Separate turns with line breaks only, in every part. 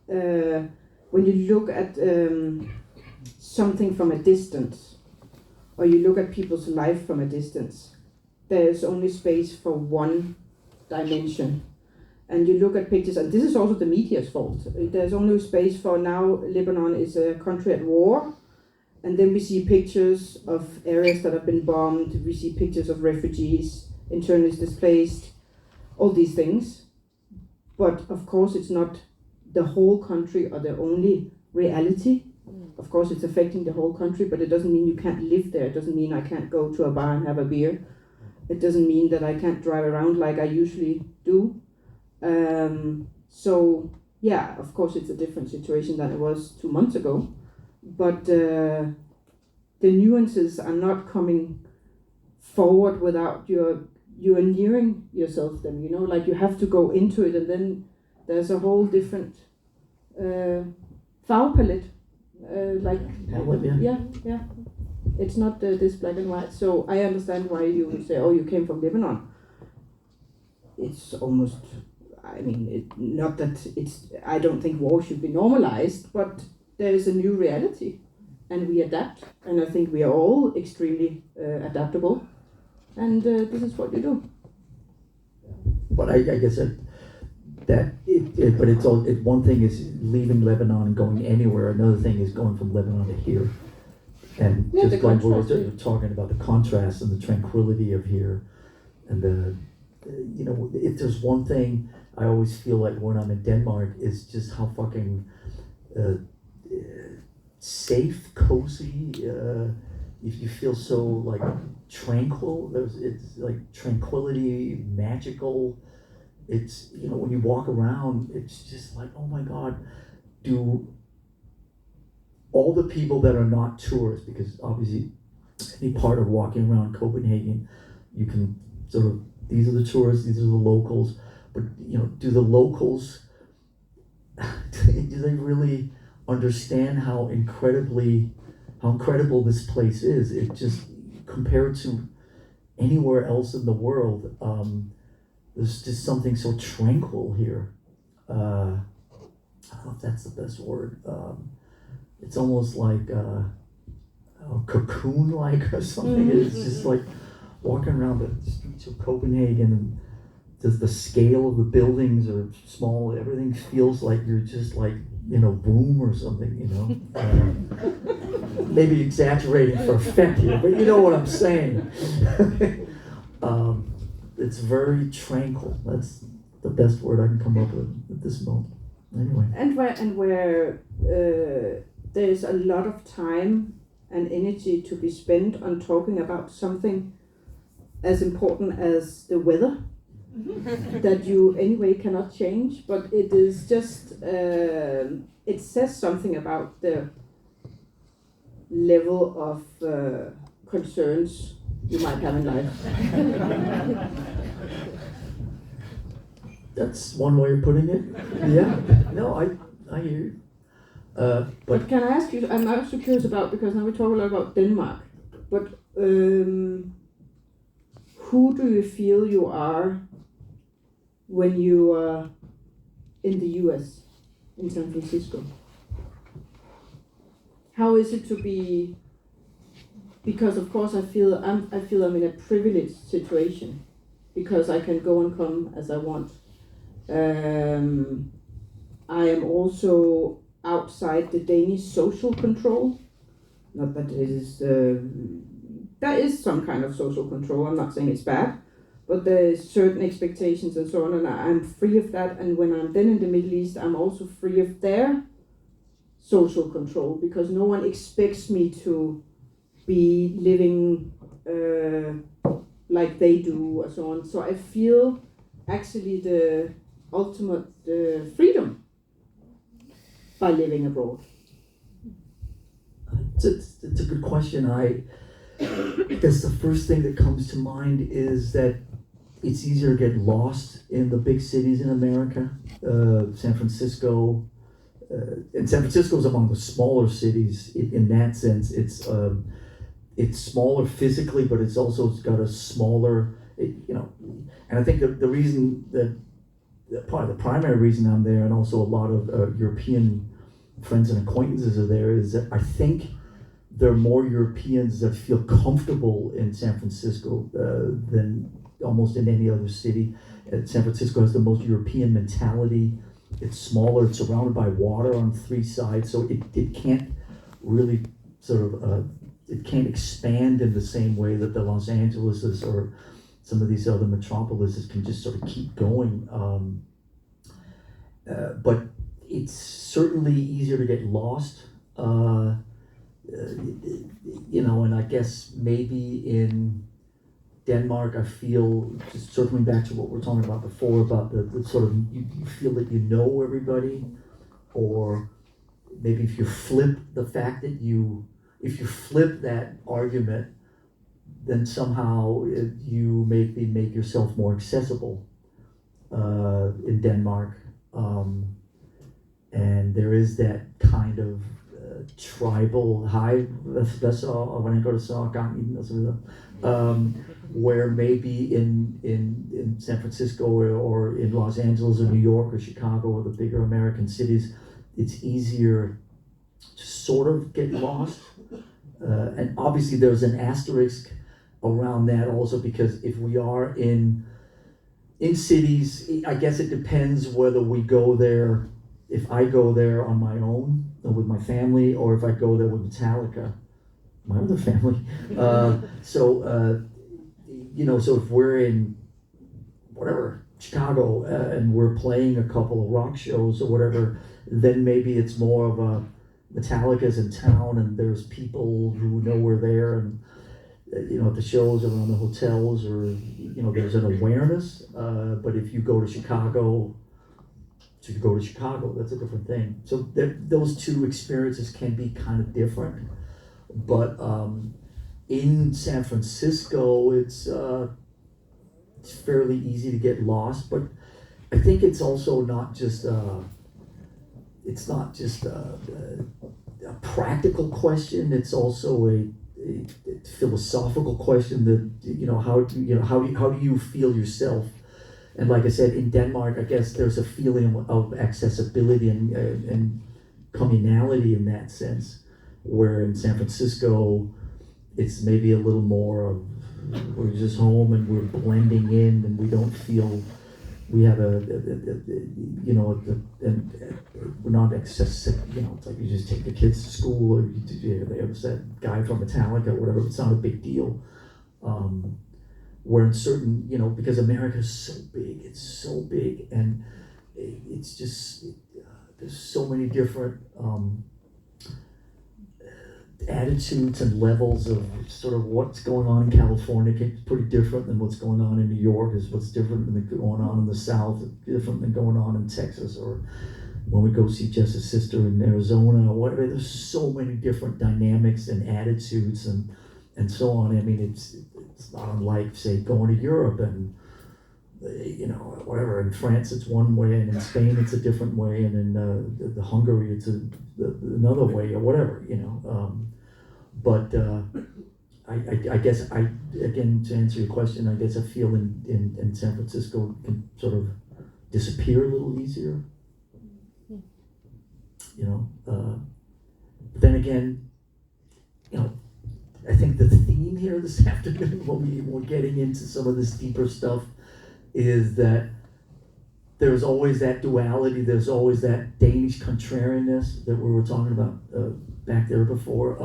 when you look at something from a distance, or you look at people's life from a distance, there is only space for one dimension. And you look at pictures, and this is also the media's fault. There's only space for now. Lebanon is a country at war, and then we see pictures of areas that have been bombed. We see pictures of refugees, internally displaced, all these things. But of course, it's not the whole country or the only reality. Of course, it's affecting the whole country, but it doesn't mean you can't live there. It doesn't mean I can't go to a bar and have a beer. It doesn't mean that I can't drive around like I usually do. So yeah, of course, it's a different situation than it was 2 months ago. But the nuances are not coming forward without you're nearing yourself them, you know, like you have to go into it, and then there's a whole different palette. Yeah. It's not this black and white. So I understand why you would say, oh, you came from Lebanon. It's almost, I mean, not that it's, I don't think war should be normalized, but there is a new reality and we adapt. And I think we are all extremely adaptable. And this is what you do.
But I guess but it's all. One thing is leaving Lebanon and going anywhere. Another thing is going from Lebanon to here, and
yeah,
just like we're talking about the contrast and the tranquility of here, and you know, if there's one thing I always feel like when I'm in Denmark is just how fucking safe, cozy. If you feel so like tranquil, it's like tranquility, magical. It's, you know, when you walk around, it's just like, oh my God, do all the people that are not tourists, because obviously any part of walking around Copenhagen, you can sort of, these are the tourists, these are the locals, but you know, do the locals, do they really understand how incredible this place is? It just, compared to anywhere else in the world, there's just something so tranquil here. I don't know if that's the best word. It's almost like a cocoon-like or something. It's just like walking around the streets of Copenhagen, and just the scale of the buildings are small. Everything feels like you're just like in a room or something, you know. Maybe exaggerating for effect here, but you know what I'm saying. It's very tranquil. That's the best word I can come up with at this moment. Anyway.
And where there's a lot of time and energy to be spent on talking about something as important as the weather that you anyway cannot change, but it is just it says something about the level of concerns you might have in life.
That's one way of putting it. Yeah. No, I hear you.
But can I ask you, I'm also curious about, because now we talk a lot about Denmark, but who do you feel you are when you are in the US, in San Francisco? How is it to be, because of course I feel I'm in a privileged situation because I can go and come as I want. I am also outside the Danish social control. Not that it is, there is some kind of social control. I'm not saying it's bad, but there is certain expectations and so on, and I'm free of that. And when I'm then in the Middle East, I'm also free of their social control, because no one expects me to be living like they do or so on. So I feel actually the ultimate freedom by living abroad.
It's a good question. I guess the first thing that comes to mind is that it's easier to get lost in the big cities in America. San Francisco, and San Francisco is among the smaller cities in that sense. It's smaller physically, but it's got a smaller, you know. And I think the reason that part of the primary reason I'm there, and also a lot of European friends and acquaintances are there, is that I think there are more Europeans that feel comfortable in San Francisco than almost in any other city. San Francisco has the most European mentality. It's smaller, it's surrounded by water on 3 sides, so it can't really sort of, it can't expand in the same way that the Los Angeleses or some of these other metropolises can just sort of keep going. But it's certainly easier to get lost. You know, and I guess maybe in Denmark, I feel, just circling back to what we were talking about before, about the sort of, you feel that you know everybody, or maybe if you flip the fact that if you flip that argument, then somehow you maybe make yourself more accessible in Denmark. And there is that kind of tribal, hvad så, og hvordan går det så, gang i den, og så videre. Where maybe in San Francisco or in Los Angeles or New York or Chicago or the bigger American cities, it's easier to sort of get lost. And obviously there's an asterisk around that also, because if we are in cities, I guess it depends whether we go there, if I go there on my own or with my family, or if I go there with Metallica, my other family. You know, so if we're in whatever, Chicago, and we're playing a couple of rock shows or whatever, then maybe it's more of a Metallica's in town and there's people who know we're there, and you know, at the shows or around the hotels, or you know, there's an awareness. But if you go to Chicago, that's a different thing. So those two experiences can be kind of different. But in San Francisco, it's fairly easy to get lost. But I think it's also not just a practical question. It's also a philosophical question that, you know, how do you feel yourself? And like I said, in Denmark, I guess there's a feeling of accessibility and communality in that sense, where in San Francisco, it's maybe a little more of, we're just home and we're blending in, and we don't feel we have you know, and we're not accessible. You know, it's like you just take the kids to school, or they have that guy from Metallica or whatever. It's not a big deal. Where in certain, you know, because America is so big, it's so big, and it's just, there's so many different attitudes and levels of sort of what's going on in California. It's pretty different than what's going on in New York, is what's different than going on in the South, different than going on in Texas, or when we go see Jess's sister in Arizona or whatever. There's so many different dynamics and attitudes and so on. I mean, it's not unlike, say, going to Europe and, you know, whatever. In France, it's one way, and in Spain, it's a different way, and in the Hungary, it's another way, or whatever, you know. But I guess again, to answer your question, I guess I feel in San Francisco can sort of disappear a little easier, you know. But then again, you know, I think the theme here this afternoon, when we're getting into some of this deeper stuff, is that there's always that duality, there's always that Danish contrariness that we were talking about back there before,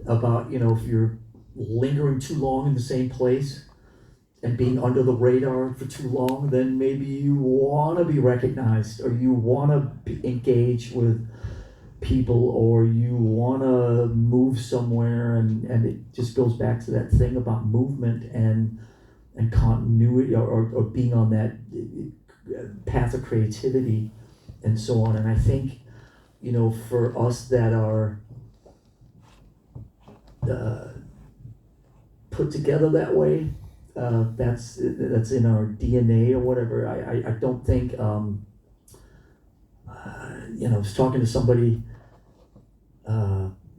about, you know, if you're lingering too long in the same place and being under the radar for too long, then maybe you want to be recognized, or you want to engage with people, or you want to move somewhere, and it just goes back to that thing about movement and continuity, or being on that path of creativity and so on. And I think, you know, for us that are put together that way, that's in our DNA or whatever. I don't think, you know, I was talking to somebody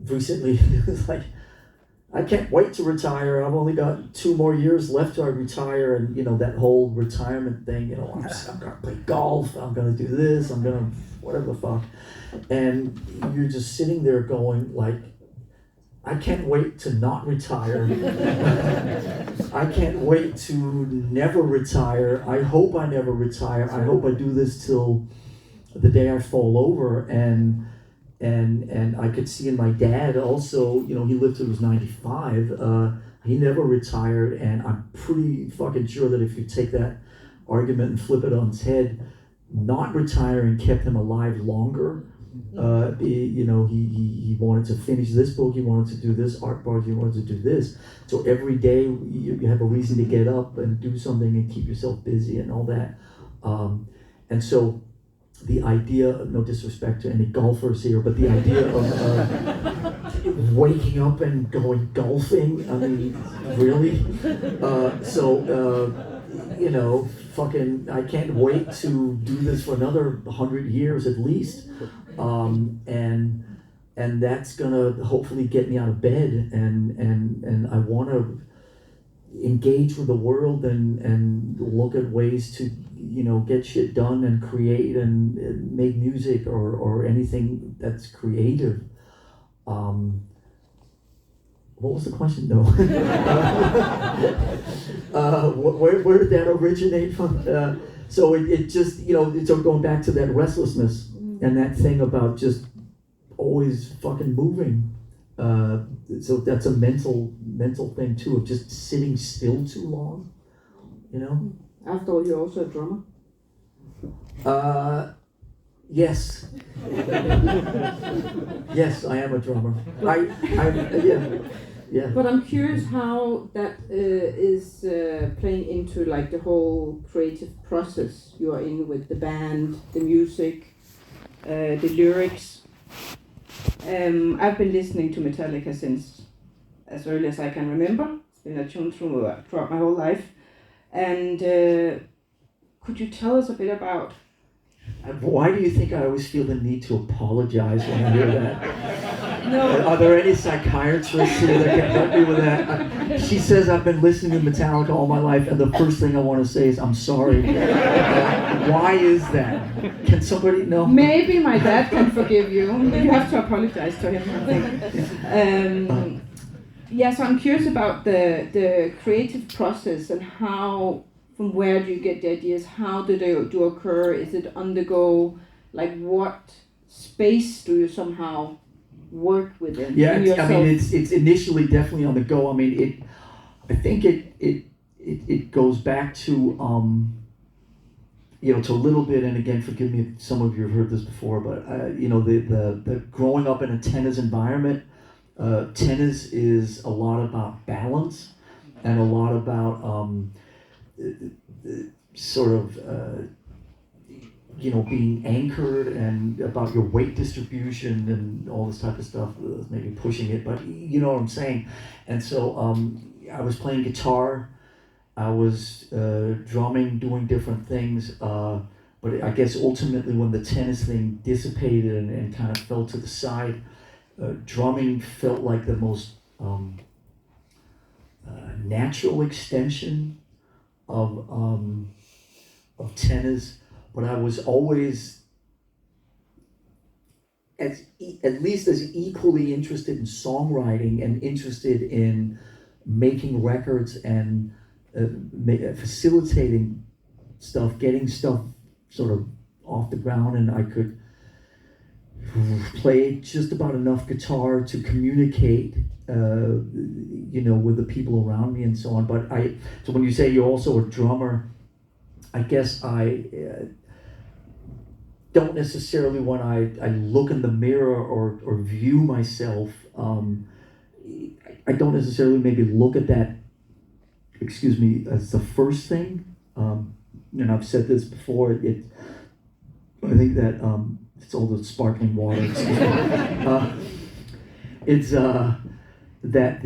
recently. It was like, I can't wait to retire. I've only got 2 more years left till I retire, and that whole retirement thing. I'm gonna play golf. I'm gonna do this. I'm gonna whatever the fuck, and you're just sitting there going like, I can't wait to not retire. I can't wait to never retire. I hope I never retire. I hope I do this till the day I fall over, and I could see in my dad also, he lived till he was 95. He never retired, and I'm pretty fucking sure that if you take that argument and flip it on its head, not retiring kept him alive longer. He wanted to finish this book, he wanted to do this art project, he wanted to do this. So every day you have a reason to get up and do something and keep yourself busy and all that. And so the idea, no disrespect to any golfers here, but the idea of waking up and going golfing, I mean, really? Fucking, I can't wait to do this for another 100 years at least. And that's gonna hopefully get me out of bed, and I want to engage with the world and look at ways to get shit done and create and make music or anything that's creative. What was the question? No. Where did that originate from? So it just, it's going back to that restlessness and that thing about just always fucking moving. So that's a mental thing too, of just sitting still too long,
After all, you're also a drummer.
Yes. Yes, I am a drummer. Yeah.
But I'm curious how that is playing into like the whole creative process you are in with the band, the music, the lyrics. I've been listening to Metallica since as early as I can remember. It's been a tune throughout my whole life. And could you tell us a bit about...
Why do you think I always feel the need to apologize when I hear that?
No.
Are there any psychiatrists here that can help me with that? She says I've been listening to Metallica all my life, and the first thing I want to say is I'm sorry. Why is that? Can somebody know?
Maybe my dad can forgive you. You have to apologize to him, I think. So I'm curious about the creative process and how, from where do you get the ideas? How do they do occur? Is it on the go? Like what space do you somehow work within?
Yeah, it's initially definitely on the go. I mean, I think it goes back to to a little bit, and again, forgive me if some of you have heard this before, but the growing up in a tennis environment. Tennis is a lot about balance and a lot about being anchored and about your weight distribution and all this type of stuff, maybe pushing it, but you know what I'm saying. And so I was playing guitar, I was drumming, doing different things, but I guess ultimately when the tennis thing dissipated and kind of fell to the side, drumming felt like the most natural extension of tennis, but I was always at least as equally interested in songwriting and interested in making records and facilitating stuff, getting stuff sort of off the ground, and I could play just about enough guitar to communicate, with the people around me and so on. But so when you say you're also a drummer, I guess I don't necessarily, when I look in the mirror or view myself, I don't necessarily maybe look at that, as the first thing. And I've said this before, I think that it's all the sparkling water. It's that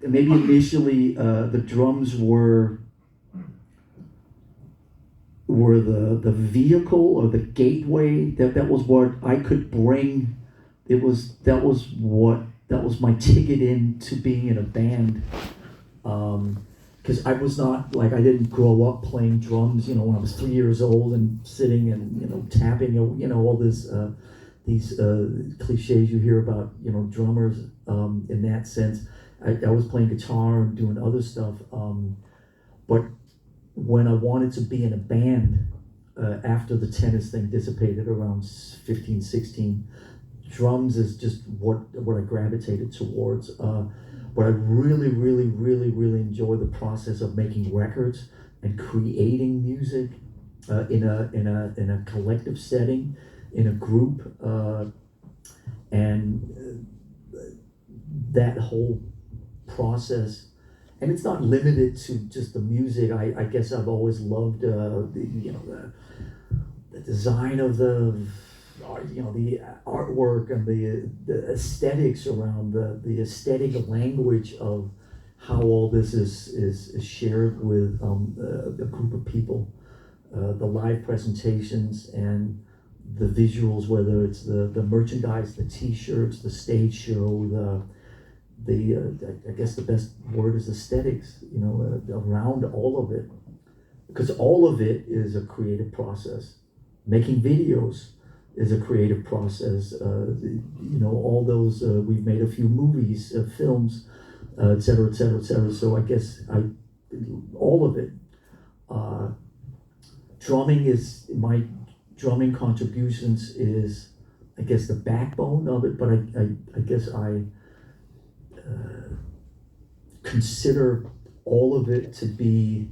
maybe initially the drums were the vehicle or the gateway. That was what I could bring. That was what that was my ticket into being in a band. Because I was not like, I didn't grow up playing drums, you know, when I was 3 years old and sitting and, you know, tapping, you know, all this, these cliches you hear about, you know, drummers in that sense. I was playing guitar and doing other stuff. But when I wanted to be in a band, after the tennis thing dissipated around 15, 16, drums is just what I gravitated towards. But I really, really, really, really enjoy the process of making records and creating music in a collective setting, in a group, and that whole process. And it's not limited to just the music. I guess I've always loved the design of the artwork and the aesthetics around the aesthetic language of how all this is shared with a group of people. The live presentations and the visuals, whether it's the merchandise, the T-shirts, the stage show, I guess the best word is aesthetics, you know, around all of it. Because all of it is a creative process. Making videos is a creative process. You know, all those, we've made a few movies, films, et cetera, et cetera, et cetera. So I guess all of it. My drumming contributions is, I guess, the backbone of it, but I guess I consider all of it to be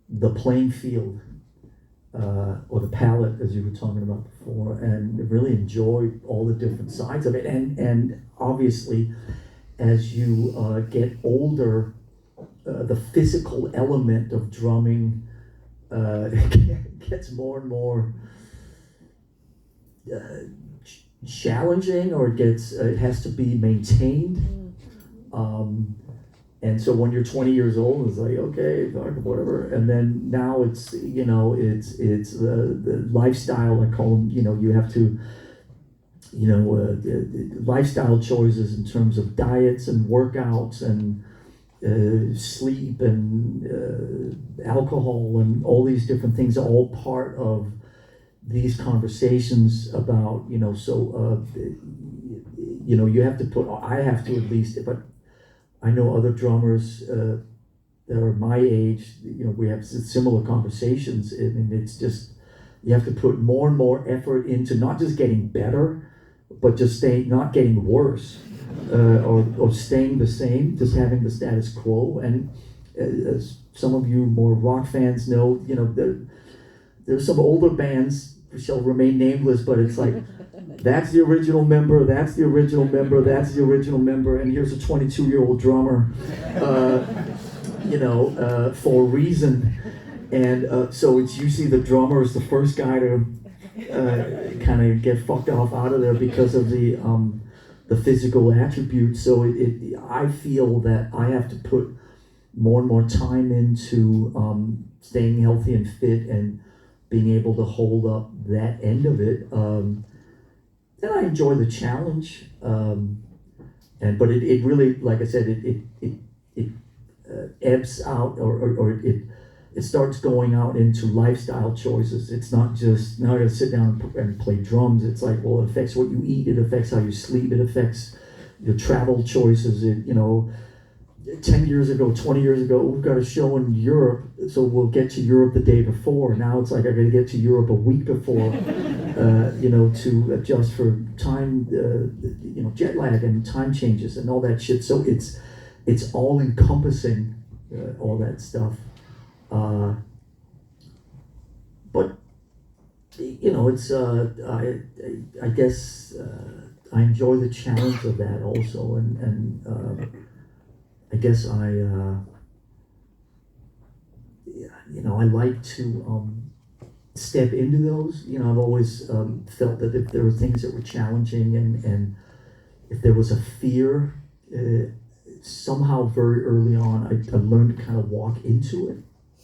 the playing field, or the palette, as you were talking about before, and really enjoy all the different sides of it. And obviously, as you get older, the physical element of drumming gets more and more challenging, or it has to be maintained. And so when you're 20 years old, it's like, okay, whatever. And then now it's, you know, it's the lifestyle, I call them, you know, you have to, you know, lifestyle choices in terms of diets and workouts and sleep and alcohol and all these different things are all part of these conversations about, you know, so, you know, I have to at least, but I know other drummers that are my age, you know, we have similar conversations, and it's just, you have to put more and more effort into not just getting better, but just not getting worse, or staying the same, just having the status quo. And as some of you more rock fans know, you know, there's some older bands, shall remain nameless, but it's like, that's the original member, that's the original member, that's the original member, and here's a 22-year-old drummer, you know, for a reason. And so it's usually the drummer is the first guy to kind of get fucked off out of there because of the physical attributes. So I feel that I have to put more and more time into staying healthy and fit and being able to hold up that end of it. And I enjoy the challenge, but it really, like I said, it ebbs out, or it starts going out into lifestyle choices. It's not just, now I gotta sit down and play drums. It's like, well, it affects what you eat, it affects how you sleep, it affects your travel choices. You know, 10 years ago, 20 years ago, we've got a show in Europe, so we'll get to Europe the day before. Now it's like I gotta get to Europe a week before, you know, to adjust for time, you know, jet lag and time changes and all that shit. So it's all encompassing, all that stuff. But you know, it's I guess I enjoy the challenge of that also, and I guess you know, I like to step into those. You know, I've always felt that if there were things that were challenging, and if there was a fear, somehow very early on, I learned to kind of walk into it.